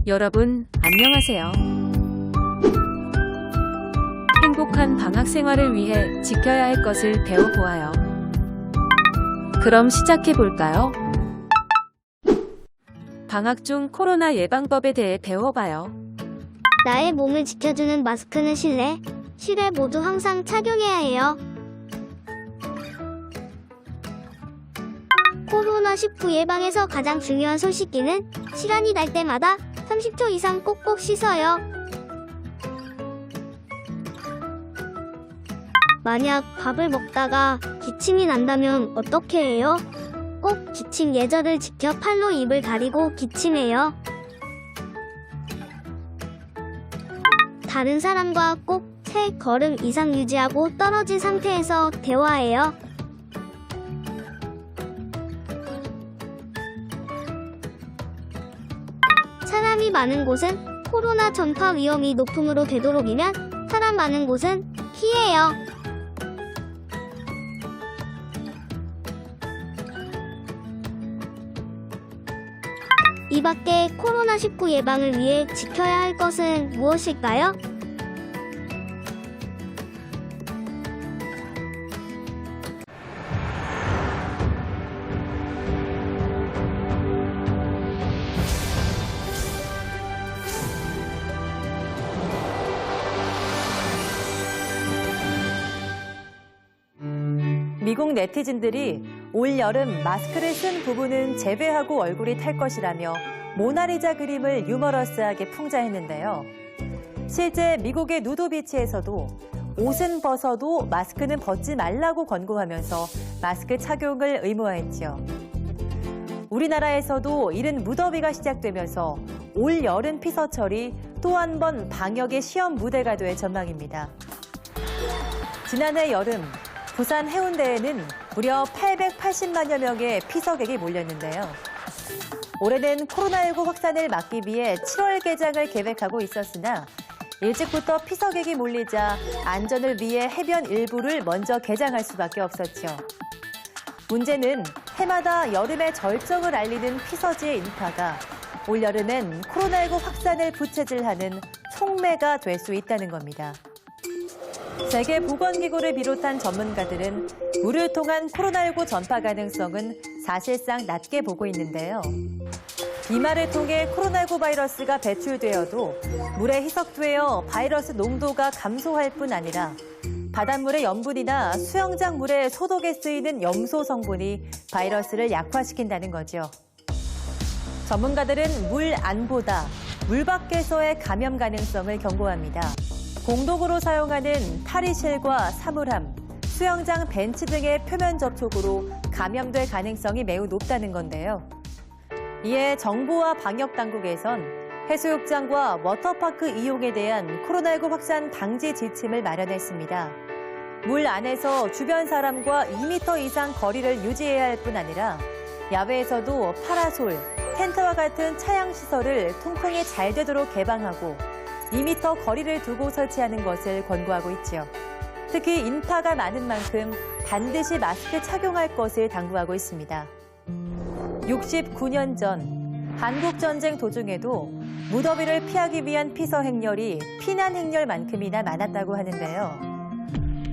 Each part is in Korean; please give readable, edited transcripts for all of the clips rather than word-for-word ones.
여러분, 안녕하세요. 행복한 방학 생활을 위해 지켜야 할 것을 배워보아요. 그럼 시작해볼까요? 방학 중 코로나 예방법에 대해 배워봐요. 나의 몸을 지켜주는 마스크는 실내 모두 항상 착용해야 해요. 코로나19 예방에서 가장 중요한 손 씻기는 시간이 날 때마다 30초 이상 꼭꼭 씻어요. 만약 밥을 먹다가 기침이 난다면 어떻게 해요? 꼭 기침 예절을 지켜 팔로 입을 가리고 기침해요. 다른 사람과 꼭 3걸음 이상 유지하고 떨어진 상태에서 대화해요. 사람이 많은 곳은 코로나 전파 위험이 높으므로 되도록이면 사람 많은 곳은 피해요. 이 밖에 코로나19 예방을 위해 지켜야 할 것은 무엇일까요? 미국 네티즌들이 올 여름 마스크를 쓴 부부는 제외하고 얼굴이 탈 것이라며 모나리자 그림을 유머러스하게 풍자했는데요. 실제 미국의 누도비치에서도 옷은 벗어도 마스크는 벗지 말라고 권고하면서 마스크 착용을 의무화했지요. 우리나라에서도 이른 무더위가 시작되면서 올 여름 피서철이 또 한 번 방역의 시험 무대가 될 전망입니다. 지난해 여름 부산 해운대에는 무려 880만여 명의 피서객이 몰렸는데요. 올해는 코로나19 확산을 막기 위해 7월 개장을 계획하고 있었으나 일찍부터 피서객이 몰리자 안전을 위해 해변 일부를 먼저 개장할 수밖에 없었죠. 문제는 해마다 여름의 절정을 알리는 피서지의 인파가 올여름엔 코로나19 확산을 부채질하는 촉매가 될 수 있다는 겁니다. 세계보건기구를 비롯한 전문가들은 물을 통한 코로나19 전파 가능성은 사실상 낮게 보고 있는데요. 이마를 통해 코로나19 바이러스가 배출되어도 물에 희석되어 바이러스 농도가 감소할 뿐 아니라 바닷물의 염분이나 수영장 물의 소독에 쓰이는 염소 성분이 바이러스를 약화시킨다는 거죠. 전문가들은 물 안보다 물 밖에서의 감염 가능성을 경고합니다. 공동으로 사용하는 탈의실과 사물함, 수영장 벤치 등의 표면 접촉으로 감염될 가능성이 매우 높다는 건데요. 이에 정부와 방역당국에선 해수욕장과 워터파크 이용에 대한 코로나19 확산 방지 지침을 마련했습니다. 물 안에서 주변 사람과 2m 이상 거리를 유지해야 할 뿐 아니라 야외에서도 파라솔, 텐트와 같은 차양시설을 통풍이 잘 되도록 개방하고 2m 거리를 두고 설치하는 것을 권고하고 있지요. 특히 인파가 많은 만큼 반드시 마스크 착용할 것을 당부하고 있습니다. 69년 전 한국전쟁 도중에도 무더위를 피하기 위한 피서 행렬이 피난 행렬만큼이나 많았다고 하는데요.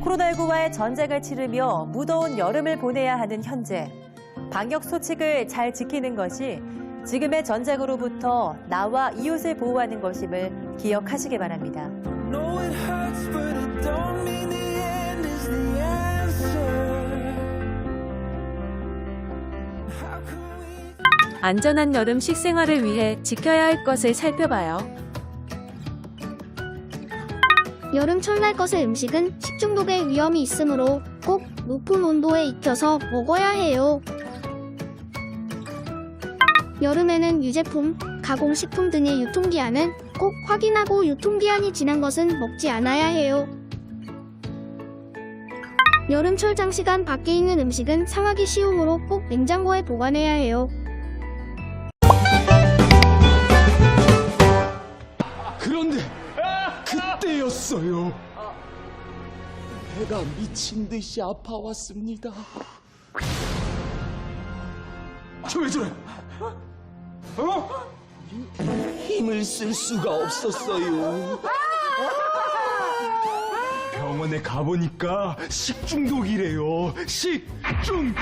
코로나19와의 전쟁을 치르며 무더운 여름을 보내야 하는 현재, 방역 소칙을 잘 지키는 것이 지금의 전쟁으로부터 나와 이웃을 보호하는 것임을 기억하시기 바랍니다. 안전한 여름 식생활을 위해 지켜야 할 것을 살펴봐요. 여름철 날 것의 음식은 식중독의 위험이 있으므로 꼭 높은 온도에 익혀서 먹어야 해요. 여름에는 유제품, 가공식품 등의 유통기한은 꼭 확인하고 유통기한이 지난 것은 먹지 않아야 해요. 여름철 장시간 밖에 있는 음식은 상하기 쉬우므로 꼭 냉장고에 보관해야 해요. 그런데 그때였어요. 배가 미친 듯이 아파왔습니다. 저 왜 저래? 힘을 쓸 수가 없었어요. 병원에 가보니까 식중독이래요. 식중독!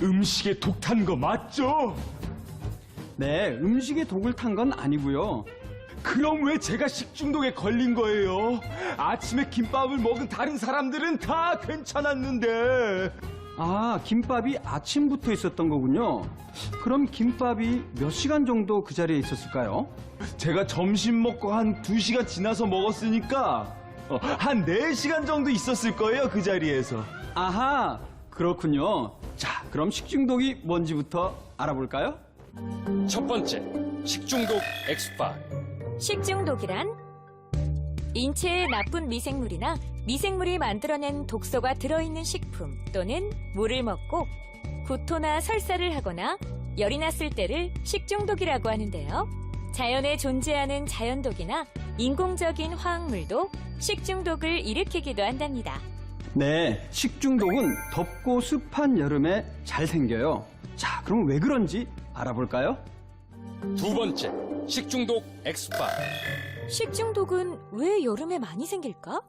음식에 독 탄 거 맞죠? 네, 음식에 독을 탄 건 아니고요. 그럼 왜 제가 식중독에 걸린 거예요? 아침에 김밥을 먹은 다른 사람들은 다 괜찮았는데. 아, 김밥이 아침부터 있었던 거군요. 그럼 김밥이 몇 시간 정도 그 자리에 있었을까요? 제가 점심 먹고 한 2시간 지나서 먹었으니까 한 4시간 정도 있었을 거예요, 그 자리에서. 아하, 그렇군요. 자, 그럼 식중독이 뭔지부터 알아볼까요? 첫 번째, 식중독 엑스파. 식중독이란 인체에 나쁜 미생물이나 미생물이 만들어낸 독소가 들어있는 식품 또는 물을 먹고 구토나 설사를 하거나 열이 났을 때를 식중독이라고 하는데요. 자연에 존재하는 자연독이나 인공적인 화학물도 식중독을 일으키기도 한답니다. 네, 식중독은 덥고 습한 여름에 잘 생겨요. 자, 그럼 왜 그런지 알아볼까요? 두 번째, 식중독 엑스파. 식중독은 왜 여름에 많이 생길까?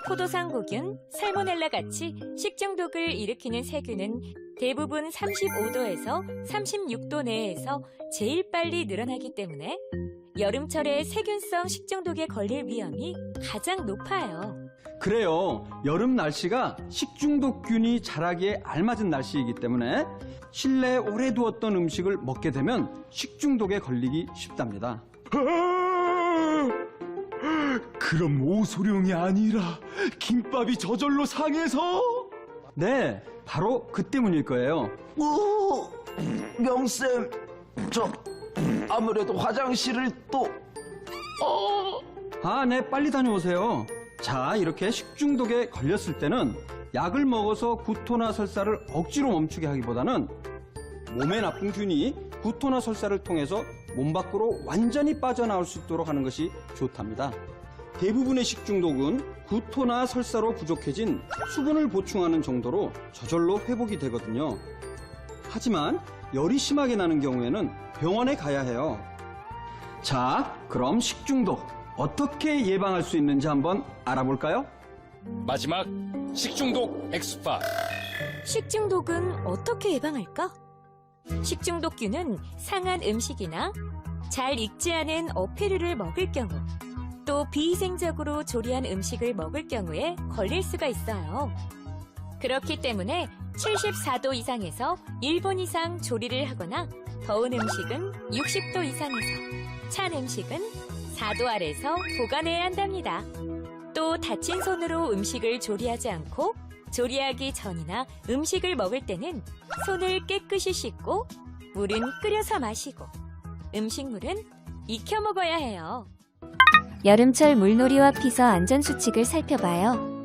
포도상구균, 살모넬라 같이 식중독을 일으키는 세균은 대부분 35도에서 36도 내에서 제일 빨리 늘어나기 때문에 여름철에 세균성 식중독에 걸릴 위험이 가장 높아요. 그래요. 여름 날씨가 식중독균이 자라기에 알맞은 날씨이기 때문에 실내에 오래 두었던 음식을 먹게 되면 식중독에 걸리기 쉽답니다. 그럼 오소룡이 아니라 김밥이 저절로 상해서? 네, 바로 그 때문일 거예요. 명쌤, 저 아무래도 화장실을 또 아, 네, 빨리 다녀오세요. 자, 이렇게 식중독에 걸렸을 때는 약을 먹어서 구토나 설사를 억지로 멈추게 하기보다는 몸에 나쁜 균이 구토나 설사를 통해서 몸 밖으로 완전히 빠져나올 수 있도록 하는 것이 좋답니다. 대부분의 식중독은 구토나 설사로 부족해진 수분을 보충하는 정도로 저절로 회복이 되거든요. 하지만 열이 심하게 나는 경우에는 병원에 가야 해요. 자, 그럼 식중독 어떻게 예방할 수 있는지 한번 알아볼까요? 마지막, 식중독 엑스파. 식중독은 어떻게 예방할까? 식중독균은 상한 음식이나 잘 익지 않은 어패류를 먹을 경우 또 비위생적으로 조리한 음식을 먹을 경우에 걸릴 수가 있어요. 그렇기 때문에 74도 이상에서 1분 이상 조리를 하거나 더운 음식은 60도 이상에서 찬 음식은 4도 아래서 보관해야 한답니다. 또 다친 손으로 음식을 조리하지 않고 조리하기 전이나 음식을 먹을 때는 손을 깨끗이 씻고 물은 끓여서 마시고 음식물은 익혀 먹어야 해요. 여름철 물놀이와 피서 안전수칙을 살펴봐요.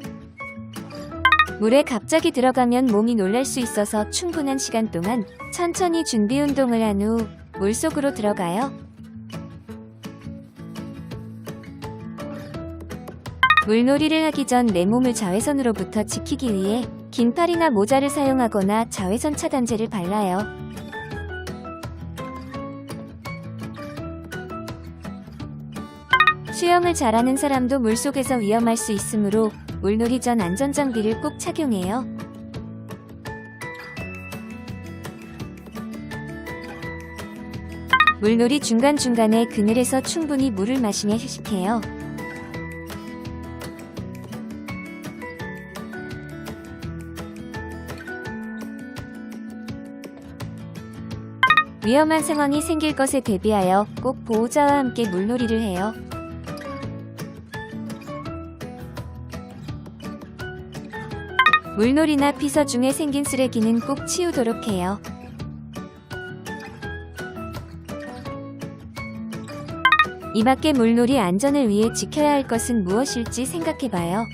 물에 갑자기 들어가면 몸이 놀랄 수 있어서 충분한 시간 동안 천천히 준비 운동을 한 후 물속으로 들어가요. 물놀이를 하기 전 내 몸을 자외선으로부터 지키기 위해 긴 팔이나 모자를 사용하거나 자외선 차단제를 발라요. 수영을 잘하는 사람도 물속에서 위험할 수 있으므로 물놀이 전 안전장비를 꼭 착용해요. 물놀이 중간중간에 그늘에서 충분히 물을 마시며 휴식해요. 위험한 상황이 생길 것에 대비하여 꼭 보호자와 함께 물놀이를 해요. 물놀이나 피서 중에 생긴 쓰레기는 꼭 치우도록 해요. 이 밖에 물놀이 안전을 위해 지켜야 할 것은 무엇일지 생각해봐요.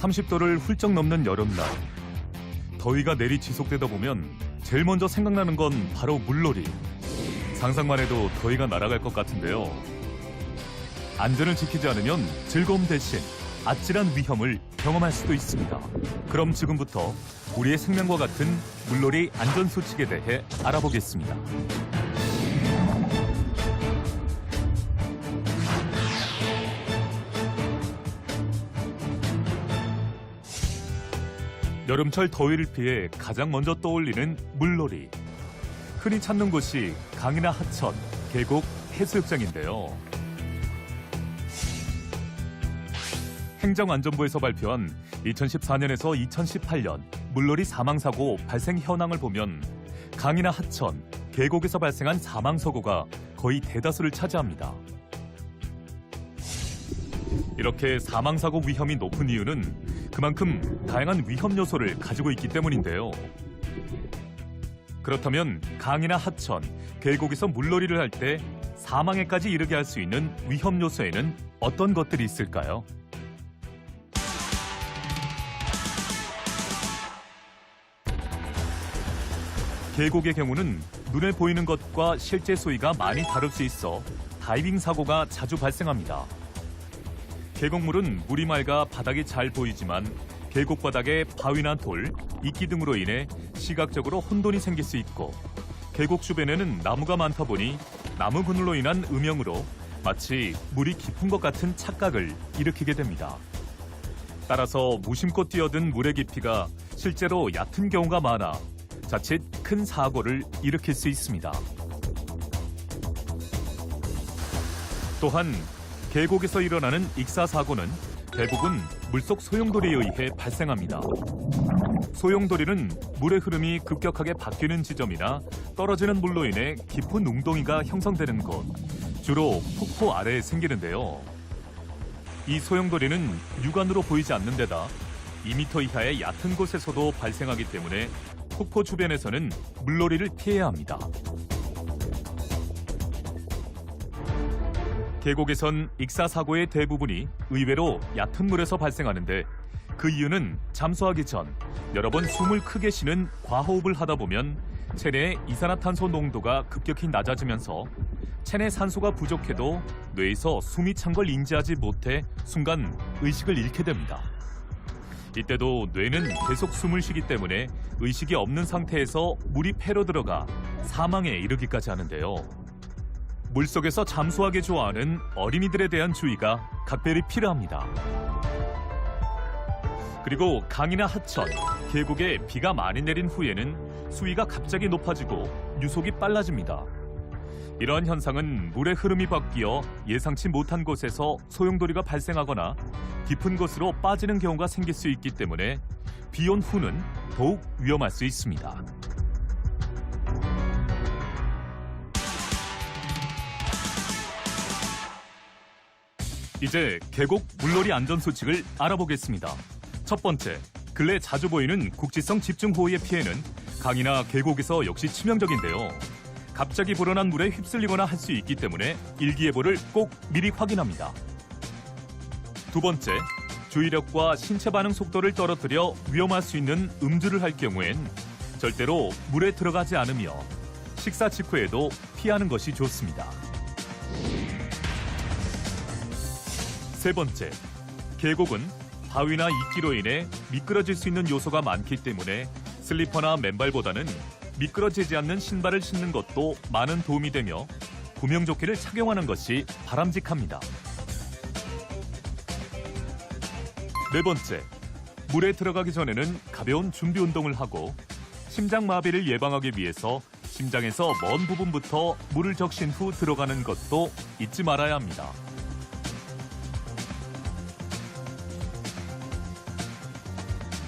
(30도를) 훌쩍 넘는 여름날, 더위가 내리 지속되다 보면 제일 먼저 생각나는 건 바로 물놀이. 상상만 해도 더위가 날아갈 것 같은데요. 안전을 지키지 않으면 즐거움 대신 아찔한 위험을 경험할 수도 있습니다. 그럼 지금부터 우리의 생명과 같은 물놀이 안전수칙에 대해 알아보겠습니다. 여름철 더위를 피해 가장 먼저 떠올리는 물놀이. 흔히 찾는 곳이 강이나 하천, 계곡, 해수욕장인데요. 행정안전부에서 발표한 2014년에서 2018년 물놀이 사망사고 발생 현황을 보면 강이나 하천, 계곡에서 발생한 사망사고가 거의 대다수를 차지합니다. 이렇게 사망사고 위험이 높은 이유는 그만큼 다양한 위험 요소를 가지고 있기 때문인데요. 그렇다면 강이나 하천, 계곡에서 물놀이를 할 때 사망에까지 이르게 할 수 있는 위험 요소에는 어떤 것들이 있을까요? 계곡의 경우는 눈에 보이는 것과 실제 수위가 많이 다를 수 있어 다이빙 사고가 자주 발생합니다. 계곡물은 물이 맑아 바닥이 잘 보이지만 계곡 바닥에 바위나 돌, 이끼 등으로 인해 시각적으로 혼돈이 생길 수 있고 계곡 주변에는 나무가 많다 보니 나무 그늘로 인한 음영으로 마치 물이 깊은 것 같은 착각을 일으키게 됩니다. 따라서 무심코 뛰어든 물의 깊이가 실제로 얕은 경우가 많아 자칫 큰 사고를 일으킬 수 있습니다. 또한 계곡에서 일어나는 익사사고는 대부분 물속 소용돌이에 의해 발생합니다. 소용돌이는 물의 흐름이 급격하게 바뀌는 지점이나 떨어지는 물로 인해 깊은 웅덩이가 형성되는 곳, 주로 폭포 아래에 생기는데요. 이 소용돌이는 육안으로 보이지 않는 데다 2m 이하의 얕은 곳에서도 발생하기 때문에 폭포 주변에서는 물놀이를 피해야 합니다. 계곡에선 익사사고의 대부분이 의외로 얕은 물에서 발생하는데 그 이유는 잠수하기 전 여러 번 숨을 크게 쉬는 과호흡을 하다 보면 체내의 이산화탄소 농도가 급격히 낮아지면서 체내 산소가 부족해도 뇌에서 숨이 찬 걸 인지하지 못해 순간 의식을 잃게 됩니다. 이때도 뇌는 계속 숨을 쉬기 때문에 의식이 없는 상태에서 물이 폐로 들어가 사망에 이르기까지 하는데요. 물속에서 잠수하기 좋아하는 어린이들에 대한 주의가 각별히 필요합니다. 그리고 강이나 하천, 계곡에 비가 많이 내린 후에는 수위가 갑자기 높아지고 유속이 빨라집니다. 이러한 현상은 물의 흐름이 바뀌어 예상치 못한 곳에서 소용돌이가 발생하거나 깊은 곳으로 빠지는 경우가 생길 수 있기 때문에 비 온 후는 더욱 위험할 수 있습니다. 이제 계곡 물놀이 안전수칙을 알아보겠습니다. 첫 번째, 근래 자주 보이는 국지성 집중호우의 피해는 강이나 계곡에서 역시 치명적인데요. 갑자기 불어난 물에 휩쓸리거나 할 수 있기 때문에 일기예보를 꼭 미리 확인합니다. 두 번째, 주의력과 신체 반응 속도를 떨어뜨려 위험할 수 있는 음주를 할 경우엔 절대로 물에 들어가지 않으며 식사 직후에도 피하는 것이 좋습니다. 세 번째, 계곡은 바위나 이끼로 인해 미끄러질 수 있는 요소가 많기 때문에 슬리퍼나 맨발보다는 미끄러지지 않는 신발을 신는 것도 많은 도움이 되며 구명조끼를 착용하는 것이 바람직합니다. 네 번째, 물에 들어가기 전에는 가벼운 준비 운동을 하고 심장마비를 예방하기 위해서 심장에서 먼 부분부터 물을 적신 후 들어가는 것도 잊지 말아야 합니다.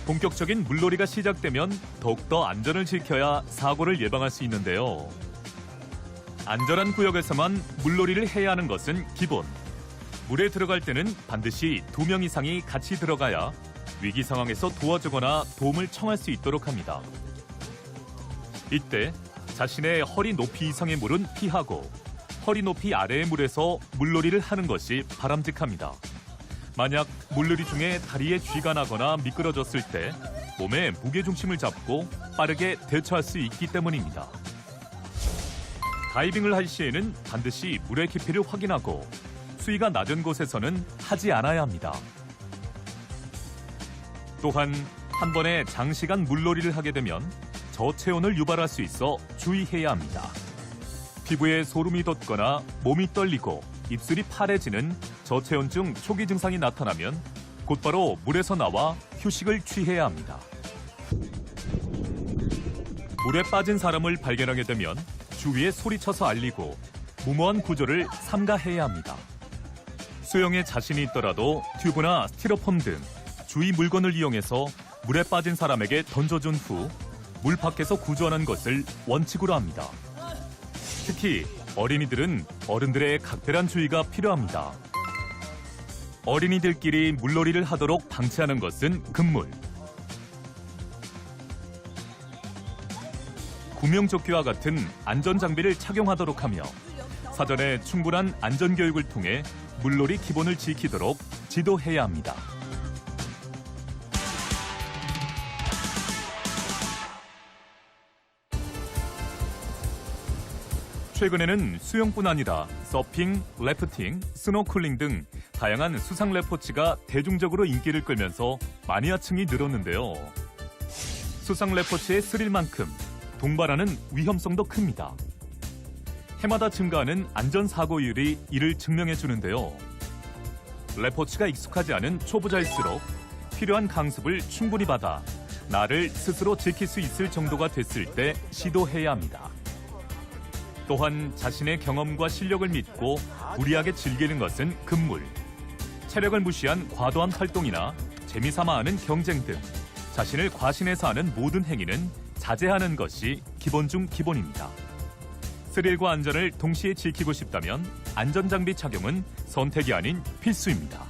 본격적인 물놀이가 시작되면 더욱더 안전을 지켜야 사고를 예방할 수 있는데요. 안전한 구역에서만 물놀이를 해야 하는 것은 기본. 물에 들어갈 때는 반드시 2명 이상이 같이 들어가야 위기 상황에서 도와주거나 도움을 청할 수 있도록 합니다. 이때 자신의 허리 높이 이상의 물은 피하고 허리 높이 아래의 물에서 물놀이를 하는 것이 바람직합니다. 만약 물놀이 중에 다리에 쥐가 나거나 미끄러졌을 때 몸의 무게중심을 잡고 빠르게 대처할 수 있기 때문입니다. 다이빙을 할 시에는 반드시 물의 깊이를 확인하고 수위가 낮은 곳에서는 하지 않아야 합니다. 또한 한 번에 장시간 물놀이를 하게 되면 저체온을 유발할 수 있어 주의해야 합니다. 피부에 소름이 돋거나 몸이 떨리고 입술이 파래지는 저체온증 초기 증상이 나타나면 곧바로 물에서 나와 휴식을 취해야 합니다. 물에 빠진 사람을 발견하게 되면 주위에 소리쳐서 알리고 무모한 구조를 삼가해야 합니다. 수영에 자신이 있더라도 튜브나 스티로폼 등 주위 물건을 이용해서 물에 빠진 사람에게 던져준 후 물 밖에서 구조하는 것을 원칙으로 합니다. 특히 어린이들은 어른들의 각별한 주의가 필요합니다. 어린이들끼리 물놀이를 하도록 방치하는 것은 금물. 구명조끼와 같은 안전장비를 착용하도록 하며 사전에 충분한 안전교육을 통해 물놀이 기본을 지키도록 지도해야 합니다. 최근에는 수영뿐 아니라 서핑, 래프팅, 스노클링 등 다양한 수상 레포츠가 대중적으로 인기를 끌면서 마니아층이 늘었는데요. 수상 레포츠의 스릴만큼 동반하는 위험성도 큽니다. 해마다 증가하는 안전사고율이 이를 증명해 주는데요. 레포츠가 익숙하지 않은 초보자일수록 필요한 강습을 충분히 받아 나를 스스로 지킬 수 있을 정도가 됐을 때 시도해야 합니다. 또한 자신의 경험과 실력을 믿고 무리하게 즐기는 것은 금물. 체력을 무시한 과도한 활동이나 재미삼아 하는 경쟁 등 자신을 과신해서 하는 모든 행위는 자제하는 것이 기본 중 기본입니다. 스릴과 안전을 동시에 지키고 싶다면 안전장비 착용은 선택이 아닌 필수입니다.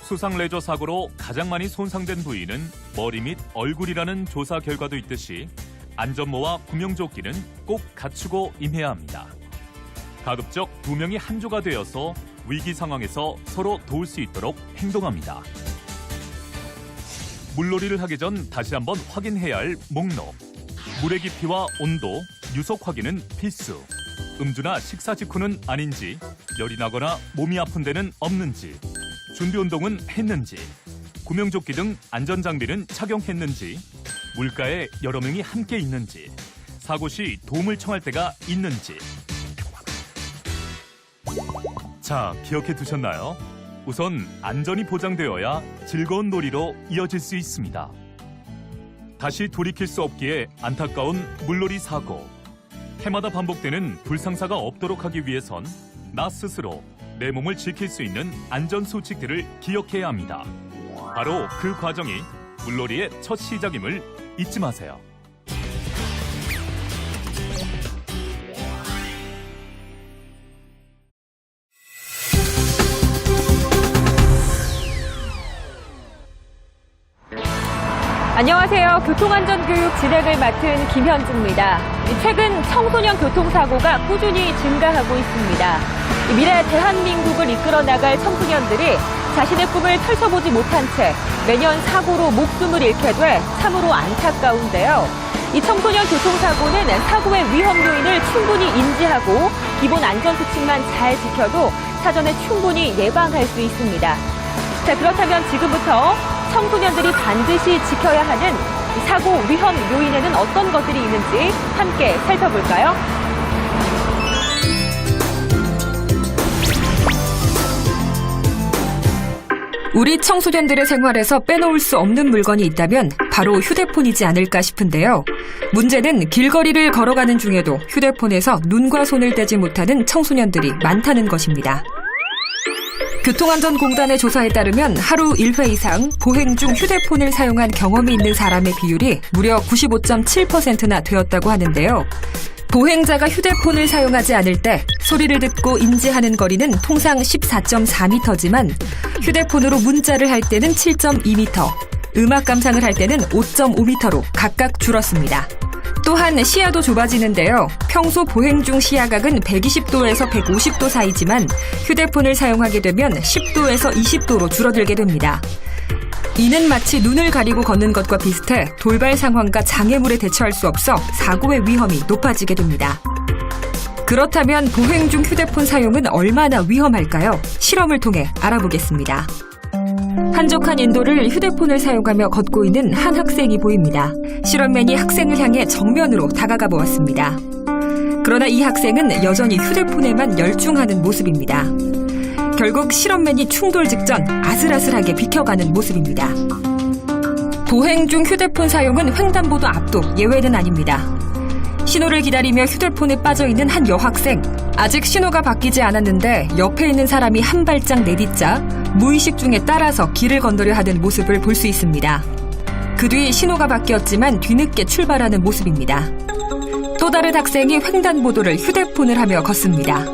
수상 레저 사고로 가장 많이 손상된 부위는 머리 및 얼굴이라는 조사 결과도 있듯이 안전모와 구명조끼는 꼭 갖추고 임해야 합니다. 가급적 두 명이 한 조가 되어서 위기 상황에서 서로 도울 수 있도록 행동합니다. 물놀이를 하기 전 다시 한번 확인해야 할 목록. 물의 깊이와 온도, 유속 확인은 필수. 음주나 식사 직후는 아닌지, 열이 나거나 몸이 아픈 데는 없는지, 준비 운동은 했는지, 구명조끼 등 안전장비는 착용했는지, 물가에 여러 명이 함께 있는지, 사고 시 도움을 청할 때가 있는지. 자, 기억해 두셨나요? 우선 안전이 보장되어야 즐거운 놀이로 이어질 수 있습니다. 다시 돌이킬 수 없기에 안타까운 물놀이 사고. 해마다 반복되는 불상사가 없도록 하기 위해선 나 스스로 내 몸을 지킬 수 있는 안전 수칙들을 기억해야 합니다. 바로 그 과정이 물놀이의 첫 시작임을 잊지 마세요. 안녕하세요. 교통안전교육 진행을 맡은 김현주입니다. 최근 청소년 교통사고가 꾸준히 증가하고 있습니다. 미래 대한민국을 이끌어 나갈 청소년들이 자신의 꿈을 펼쳐보지 못한 채 매년 사고로 목숨을 잃게 돼 참으로 안타까운데요. 이 청소년 교통사고는 사고의 위험 요인을 충분히 인지하고 기본 안전수칙만 잘 지켜도 사전에 충분히 예방할 수 있습니다. 자, 그렇다면 지금부터 청소년들이 반드시 지켜야 하는 사고 위험 요인에는 어떤 것들이 있는지 함께 살펴볼까요? 우리 청소년들의 생활에서 빼놓을 수 없는 물건이 있다면 바로 휴대폰이지 않을까 싶은데요. 문제는 길거리를 걸어가는 중에도 휴대폰에서 눈과 손을 떼지 못하는 청소년들이 많다는 것입니다. 교통안전공단의 조사에 따르면 하루 1회 이상 보행 중 휴대폰을 사용한 경험이 있는 사람의 비율이 무려 95.7%나 되었다고 하는데요. 보행자가 휴대폰을 사용하지 않을 때 소리를 듣고 인지하는 거리는 통상 14.4m지만 휴대폰으로 문자를 할 때는 7.2m, 음악 감상을 할 때는 5.5m로 각각 줄었습니다. 또한 시야도 좁아지는데요. 평소 보행 중 시야각은 120도에서 150도 사이지만 휴대폰을 사용하게 되면 10도에서 20도로 줄어들게 됩니다. 이는 마치 눈을 가리고 걷는 것과 비슷해 돌발 상황과 장애물에 대처할 수 없어 사고의 위험이 높아지게 됩니다. 그렇다면 보행 중 휴대폰 사용은 얼마나 위험할까요? 실험을 통해 알아보겠습니다. 한적한 인도를 휴대폰을 사용하며 걷고 있는 한 학생이 보입니다. 실험맨이 학생을 향해 정면으로 다가가 보았습니다. 그러나 이 학생은 여전히 휴대폰에만 열중하는 모습입니다. 결국 실험맨이 충돌 직전 아슬아슬하게 비켜가는 모습입니다. 보행 중 휴대폰 사용은 횡단보도 앞도 예외는 아닙니다. 신호를 기다리며 휴대폰에 빠져있는 한 여학생. 아직 신호가 바뀌지 않았는데 옆에 있는 사람이 한 발짝 내딛자 무의식 중에 따라서 길을 건너려 하는 모습을 볼 수 있습니다. 그 뒤 신호가 바뀌었지만 뒤늦게 출발하는 모습입니다. 또 다른 학생이 횡단보도를 휴대폰을 하며 걷습니다.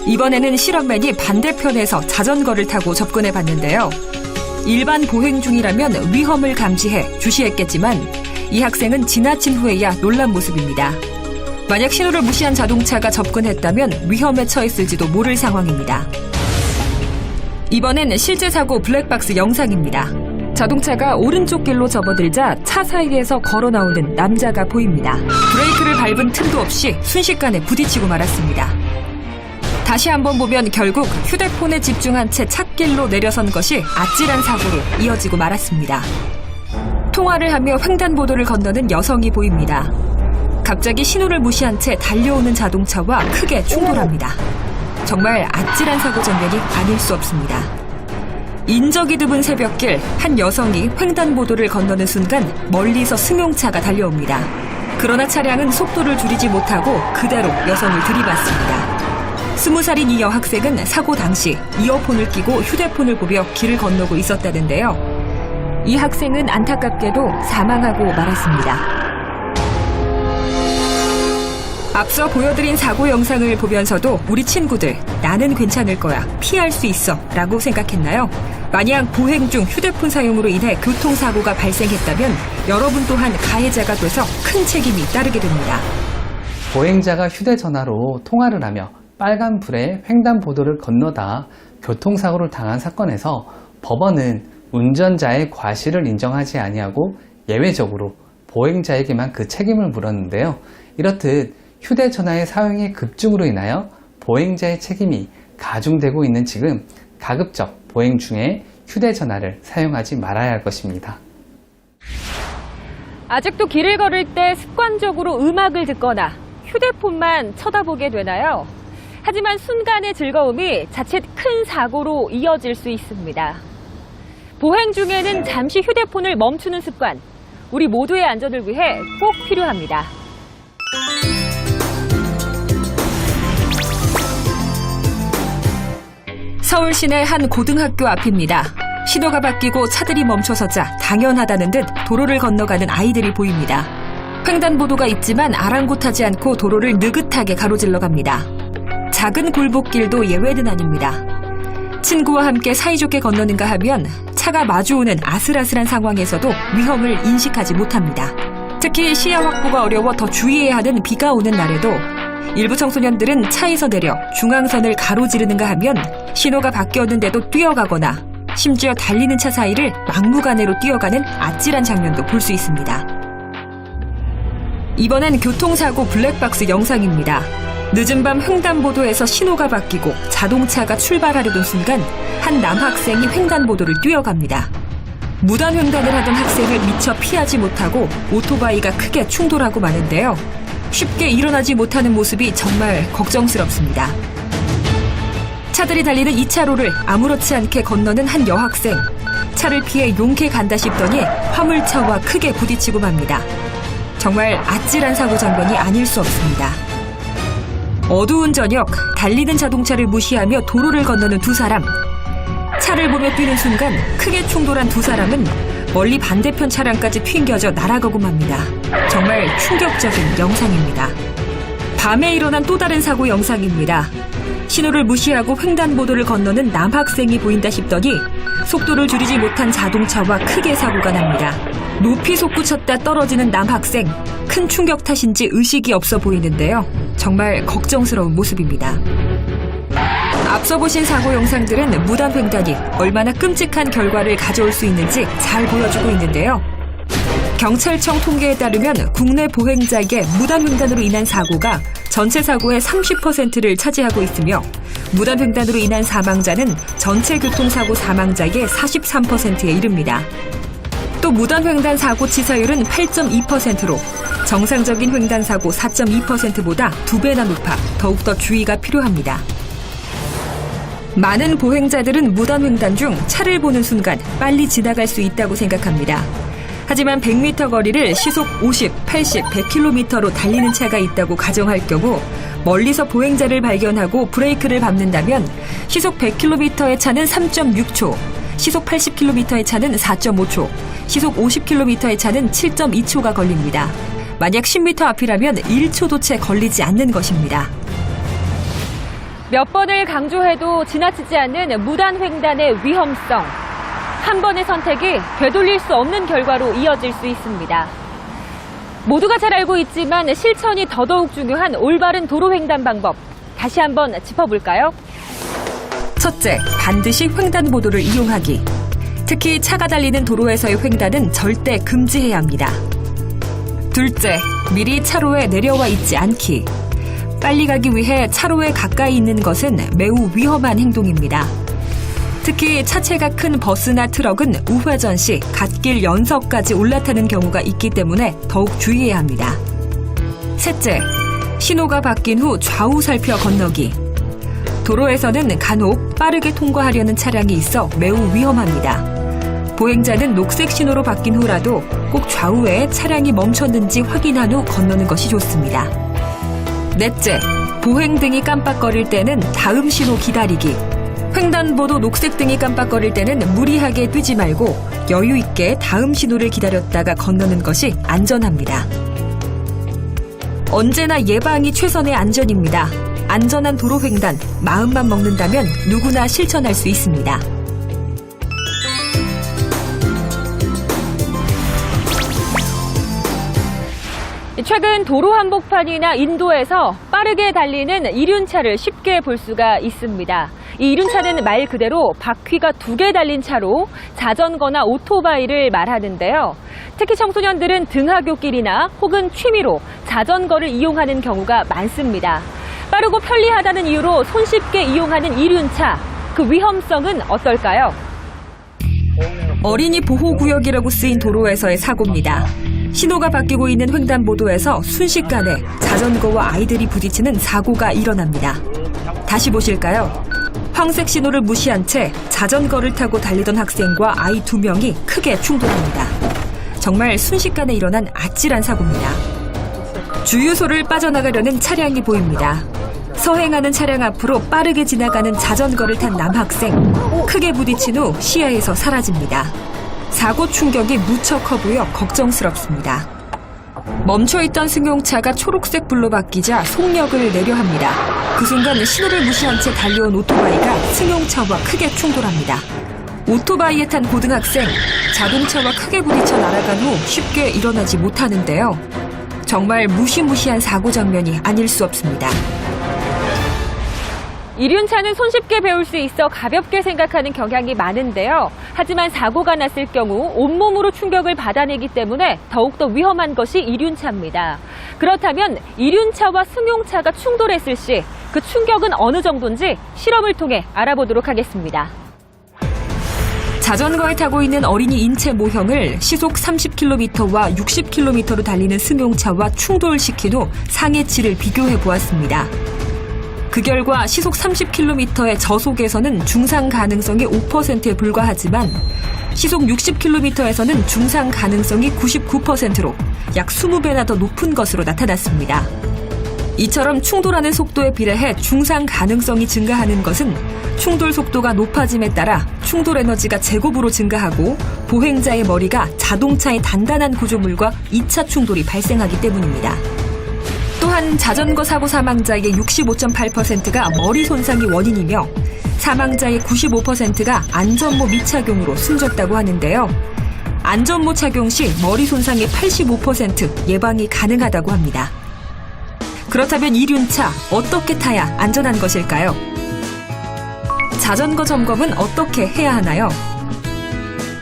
이번에는 실험맨이 반대편에서 자전거를 타고 접근해 봤는데요. 일반 보행 중이라면 위험을 감지해 주시했겠지만 이 학생은 지나친 후에야 놀란 모습입니다. 만약 신호를 무시한 자동차가 접근했다면 위험에 처했을지도 모를 상황입니다. 이번엔 실제 사고 블랙박스 영상입니다. 자동차가 오른쪽 길로 접어들자 차 사이에서 걸어 나오는 남자가 보입니다. 브레이크를 밟은 틈도 없이 순식간에 부딪히고 말았습니다. 다시 한번 보면 결국 휴대폰에 집중한 채 찻길로 내려선 것이 아찔한 사고로 이어지고 말았습니다. 통화를 하며 횡단보도를 건너는 여성이 보입니다. 갑자기 신호를 무시한 채 달려오는 자동차와 크게 충돌합니다. 정말 아찔한 사고 장면이 아닐 수 없습니다. 인적이 드문 새벽길, 한 여성이 횡단보도를 건너는 순간 멀리서 승용차가 달려옵니다. 그러나 차량은 속도를 줄이지 못하고 그대로 여성을 들이받습니다. 20살인 이 여학생은 사고 당시 이어폰을 끼고 휴대폰을 보며 길을 건너고 있었다는데요. 이 학생은 안타깝게도 사망하고 말았습니다. 앞서 보여드린 사고 영상을 보면서도 우리 친구들 나는 괜찮을 거야, 피할 수 있어 라고 생각했나요? 만약 보행 중 휴대폰 사용으로 인해 교통사고가 발생했다면 여러분 또한 가해자가 돼서 큰 책임이 따르게 됩니다. 보행자가 휴대전화로 통화를 하며 빨간불에 횡단보도를 건너다 교통사고를 당한 사건에서 법원은 운전자의 과실을 인정하지 아니하고 예외적으로 보행자에게만 그 책임을 물었는데요. 이렇듯 휴대전화의 사용의 급증으로 인하여 보행자의 책임이 가중되고 있는 지금 가급적 보행 중에 휴대전화를 사용하지 말아야 할 것입니다. 아직도 길을 걸을 때 습관적으로 음악을 듣거나 휴대폰만 쳐다보게 되나요? 하지만 순간의 즐거움이 자칫 큰 사고로 이어질 수 있습니다. 보행 중에는 잠시 휴대폰을 멈추는 습관, 우리 모두의 안전을 위해 꼭 필요합니다. 서울 시내 한 고등학교 앞입니다. 신호가 바뀌고 차들이 멈춰서자 당연하다는 듯 도로를 건너가는 아이들이 보입니다. 횡단보도가 있지만 아랑곳하지 않고 도로를 느긋하게 가로질러 갑니다. 작은 굴복길도 예외는 아닙니다. 친구와 함께 사이좋게 건너는가 하면 차가 마주오는 아슬아슬한 상황에서도 위험을 인식하지 못합니다. 특히 시야 확보가 어려워 더 주의해야 하는 비가 오는 날에도 일부 청소년들은 차에서 내려 중앙선을 가로지르는가 하면 신호가 바뀌었는데도 뛰어가거나 심지어 달리는 차 사이를 막무가내로 뛰어가는 아찔한 장면도 볼 수 있습니다. 이번엔 교통사고 블랙박스 영상입니다. 늦은 밤 횡단보도에서 신호가 바뀌고 자동차가 출발하려던 순간 한 남학생이 횡단보도를 뛰어갑니다. 무단 횡단을 하던 학생을 미처 피하지 못하고 오토바이가 크게 충돌하고 마는데요. 쉽게 일어나지 못하는 모습이 정말 걱정스럽습니다. 차들이 달리는 2차로를 아무렇지 않게 건너는 한 여학생. 차를 피해 용케 간다 싶더니 화물차와 크게 부딪히고 맙니다. 정말 아찔한 사고 장면이 아닐 수 없습니다. 어두운 저녁, 달리는 자동차를 무시하며 도로를 건너는 두 사람. 차를 보며 뛰는 순간 크게 충돌한 두 사람은 멀리 반대편 차량까지 튕겨져 날아가고 맙니다. 정말 충격적인 영상입니다. 밤에 일어난 또 다른 사고 영상입니다. 신호를 무시하고 횡단보도를 건너는 남학생이 보인다 싶더니 속도를 줄이지 못한 자동차와 크게 사고가 납니다. 높이 솟구쳤다 떨어지는 남학생. 큰 충격 탓인지 의식이 없어 보이는데요. 정말 걱정스러운 모습입니다. 앞서 보신 사고 영상들은 무단 횡단이 얼마나 끔찍한 결과를 가져올 수 있는지 잘 보여주고 있는데요. 경찰청 통계에 따르면 국내 보행자의 무단횡단으로 인한 사고가 전체 사고의 30%를 차지하고 있으며 무단횡단으로 인한 사망자는 전체 교통사고 사망자의 43%에 이릅니다. 또 무단횡단 사고 치사율은 8.2%로 정상적인 횡단 사고 4.2%보다 2배나 높아 더욱더 주의가 필요합니다. 많은 보행자들은 무단횡단 중 차를 보는 순간 빨리 지나갈 수 있다고 생각합니다. 하지만 100m 거리를 시속 50, 80, 100km로 달리는 차가 있다고 가정할 경우 멀리서 보행자를 발견하고 브레이크를 밟는다면 시속 100km의 차는 3.6초, 시속 80km의 차는 4.5초, 시속 50km의 차는 7.2초가 걸립니다. 만약 10m 앞이라면 1초도 채 걸리지 않는 것입니다. 몇 번을 강조해도 지나치지 않는 무단횡단의 위험성. 한 번의 선택이 되돌릴 수 없는 결과로 이어질 수 있습니다. 모두가 잘 알고 있지만 실천이 더더욱 중요한 올바른 도로횡단 방법. 다시 한번 짚어볼까요? 첫째, 반드시 횡단보도를 이용하기. 특히 차가 달리는 도로에서의 횡단은 절대 금지해야 합니다. 둘째, 미리 차로에 내려와 있지 않기. 빨리 가기 위해 차로에 가까이 있는 것은 매우 위험한 행동입니다. 특히 차체가 큰 버스나 트럭은 우회전 시 갓길 연석까지 올라타는 경우가 있기 때문에 더욱 주의해야 합니다. 셋째, 신호가 바뀐 후 좌우 살펴 건너기. 도로에서는 간혹 빠르게 통과하려는 차량이 있어 매우 위험합니다. 보행자는 녹색 신호로 바뀐 후라도 꼭 좌우에 차량이 멈췄는지 확인한 후 건너는 것이 좋습니다. 넷째, 보행등이 깜빡거릴 때는 다음 신호 기다리기. 횡단보도 녹색등이 깜빡거릴 때는 무리하게 뛰지 말고 여유 있게 다음 신호를 기다렸다가 건너는 것이 안전합니다. 언제나 예방이 최선의 안전입니다. 안전한 도로 횡단, 마음만 먹는다면 누구나 실천할 수 있습니다. 최근 도로 한복판이나 인도에서 빠르게 달리는 이륜차를 쉽게 볼 수가 있습니다. 이 이륜차는 말 그대로 바퀴가 2개 달린 차로 자전거나 오토바이를 말하는데요. 특히 청소년들은 등하굣길이나 혹은 취미로 자전거를 이용하는 경우가 많습니다. 빠르고 편리하다는 이유로 손쉽게 이용하는 이륜차, 그 위험성은 어떨까요? 어린이 보호구역이라고 쓰인 도로에서의 사고입니다. 신호가 바뀌고 있는 횡단보도에서 순식간에 자전거와 아이들이 부딪히는 사고가 일어납니다. 다시 보실까요? 황색 신호를 무시한 채 자전거를 타고 달리던 학생과 아이 2명이 크게 충돌합니다. 정말 순식간에 일어난 아찔한 사고입니다. 주유소를 빠져나가려는 차량이 보입니다. 서행하는 차량 앞으로 빠르게 지나가는 자전거를 탄 남학생, 크게 부딪힌 후 시야에서 사라집니다. 사고 충격이 무척 커 보여 걱정스럽습니다. 멈춰있던 승용차가 초록색 불로 바뀌자 속력을 내려 합니다. 그 순간 신호를 무시한 채 달려온 오토바이가 승용차와 크게 충돌합니다. 오토바이에 탄 고등학생, 자동차와 크게 부딪혀 날아간 후 쉽게 일어나지 못하는데요. 정말 무시무시한 사고 장면이 아닐 수 없습니다. 이륜차는 손쉽게 배울 수 있어 가볍게 생각하는 경향이 많은데요. 하지만 사고가 났을 경우 온몸으로 충격을 받아내기 때문에 더욱더 위험한 것이 이륜차입니다. 그렇다면 이륜차와 승용차가 충돌했을 시 그 충격은 어느 정도인지 실험을 통해 알아보도록 하겠습니다. 자전거에 타고 있는 어린이 인체 모형을 시속 30km와 60km로 달리는 승용차와 충돌시킨 후 상해치를 비교해 보았습니다. 그 결과 시속 30km의 저속에서는 중상 가능성이 5%에 불과하지만 시속 60km에서는 중상 가능성이 99%로 약 20배나 더 높은 것으로 나타났습니다. 이처럼 충돌하는 속도에 비례해 중상 가능성이 증가하는 것은 충돌 속도가 높아짐에 따라 충돌 에너지가 제곱으로 증가하고 보행자의 머리가 자동차의 단단한 구조물과 2차 충돌이 발생하기 때문입니다. 또한 자전거 사고 사망자의 65.8%가 머리 손상이 원인이며 사망자의 95%가 안전모 미착용으로 숨졌다고 하는데요. 안전모 착용 시 머리 손상의 85% 예방이 가능하다고 합니다. 그렇다면 이륜차 어떻게 타야 안전한 것일까요? 자전거 점검은 어떻게 해야 하나요?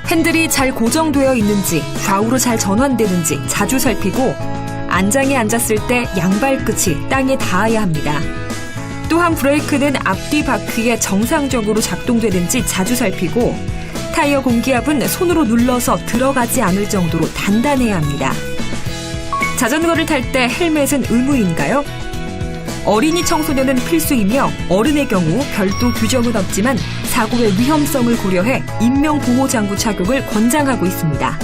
핸들이 잘 고정되어 있는지, 좌우로 잘 전환되는지 자주 살피고 안장에 앉았을 때 양발 끝이 땅에 닿아야 합니다. 또한 브레이크는 앞뒤 바퀴에 정상적으로 작동되는지 자주 살피고 타이어 공기압은 손으로 눌러서 들어가지 않을 정도로 단단해야 합니다. 자전거를 탈 때 헬멧은 의무인가요? 어린이 청소년은 필수이며 어른의 경우 별도 규정은 없지만 사고의 위험성을 고려해 인명보호장구 착용을 권장하고 있습니다.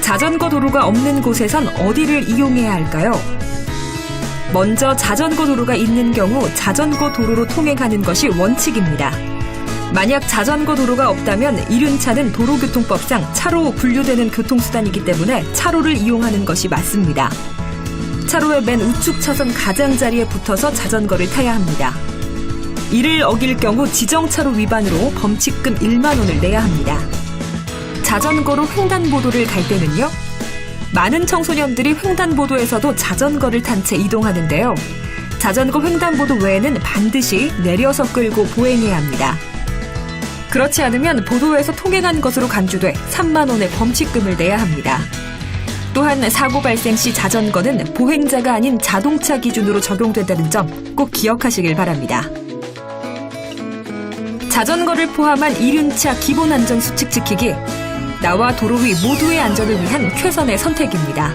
자전거 도로가 없는 곳에선 어디를 이용해야 할까요? 먼저 자전거 도로가 있는 경우 자전거 도로로 통행하는 것이 원칙입니다. 만약 자전거 도로가 없다면 이륜차는 도로교통법상 차로 분류되는 교통수단이기 때문에 차로를 이용하는 것이 맞습니다. 차로의 맨 우측 차선 가장자리에 붙어서 자전거를 타야 합니다. 이를 어길 경우 지정차로 위반으로 범칙금 1만 원을 내야 합니다. 자전거로 횡단보도를 갈 때는요. 많은 청소년들이 횡단보도에서도 자전거를 탄 채 이동하는데요. 자전거 횡단보도 외에는 반드시 내려서 끌고 보행해야 합니다. 그렇지 않으면 보도에서 통행한 것으로 간주돼 3만 원의 범칙금을 내야 합니다. 또한 사고 발생 시 자전거는 보행자가 아닌 자동차 기준으로 적용된다는 점 꼭 기억하시길 바랍니다. 자전거를 포함한 이륜차 기본 안전 수칙 지키기, 나와 도로 위 모두의 안전을 위한 최선의 선택입니다.